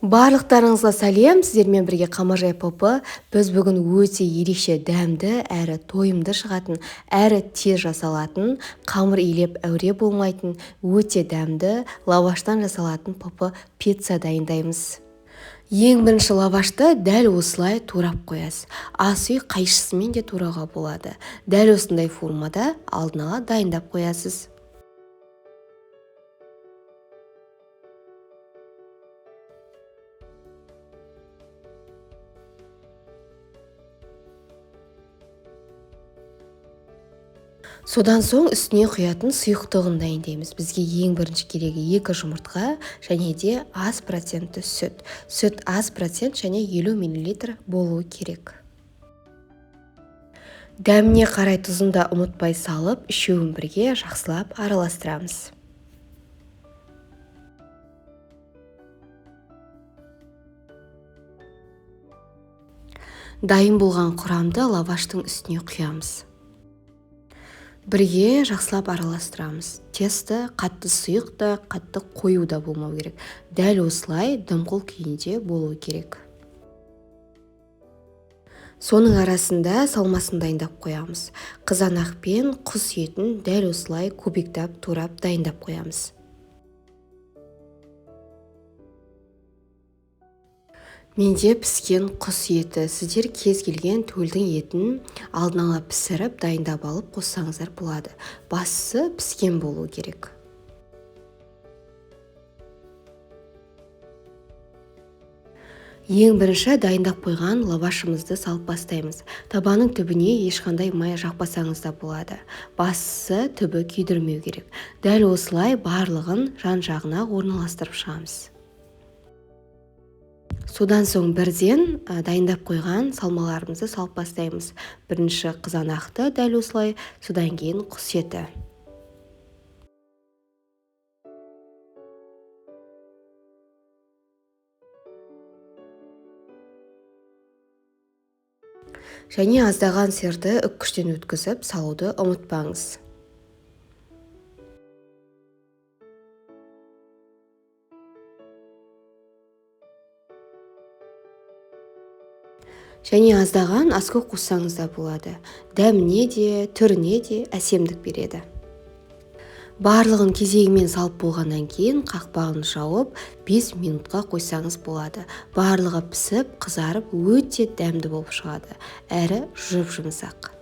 Барлықтарыңызға сәлем, сіздермен бірге Қамажай попы. Біз бүгін өте ерекше дәмді, әрі тойымды шығатын, әрі тез жасалатын, қамыр илеп әуре болмайтын, өте дәмді лаваштан жасалатын попы пицца дайындаймыз. Ең бірінші лавашты дәл осылай турап қоясыз. Ас үй қайшысымен де турауға болады. Дәл осындай формада алдын ала дайындап қоясыз. Содан соң үстіне құятын сұйықтығын дайындаймыз. Бізге ең бірінші керегі 2 жұмыртқа және де аз процентті сүт. Сүт аз процент және 50 мл болуы керек. Дәміне қарай тұзын да ұмытпай салып, үшеуін бірге жақсылап араластырамыз. Дайын болған құрамды лаваштың үстіне құямыз. Бірге жақсылап араластырамыз. Тесті қатты сұйық та, қатты қою да болмау керек. Дәл осылай дымқыл күйінде болуы керек. Соның арасында салмасын дайындап қоямыз. Қызанақ пен құс етін дәл осылай кубиктап, турап дайындап қоямыз. Менде піскен құс еті. Сіздер кез келген төлдің етін алдын ала пісіріп, дайындап алып қоссаңыздар болады. Бастысы піскен болу керек. Ең бірінші дайындап қойған лавашымызды салып бастаймыз. Табаның түбіне ешқандай май жақпасаңыз да болады. Бастысы түбі күйдірмеу керек. Дәл осылай барлығын жан-жағына орналастырып шығамыз. Содан соң бірден дайындап қойған салмаларымызды салып бастаймыз. Бірінші қызанақты дәл осылай, содан кейін құс еті. Және аздаған сиырды үккіштен өткізіп салуды ұмытпаңыз. Және аздаған аскөк қоссаңыз да болады. Дәміне де, түріне де әсемдік береді. Барлығын кезегімен салып болғаннан кейін қақпағын жауып 5 минутқа қойсаңыз болады. Барлығы пісіп, қызарып, өте дәмді болып шығады. Әрі жұп-жұмсақ.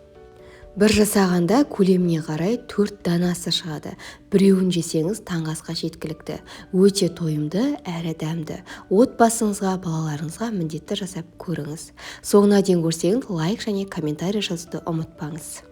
Бір жасағанда көлеміне қарай 4 данасы шығады. Біреуін жесеңіз таңғы асқа жеткілікті. Өте тойымды әрі дәмді. Отбасыңызға, балаларыңызға міндетті жасап көріңіз. Соңына дейін көрсеңіз лайк және комментарий жазуды ұмытпаңыз.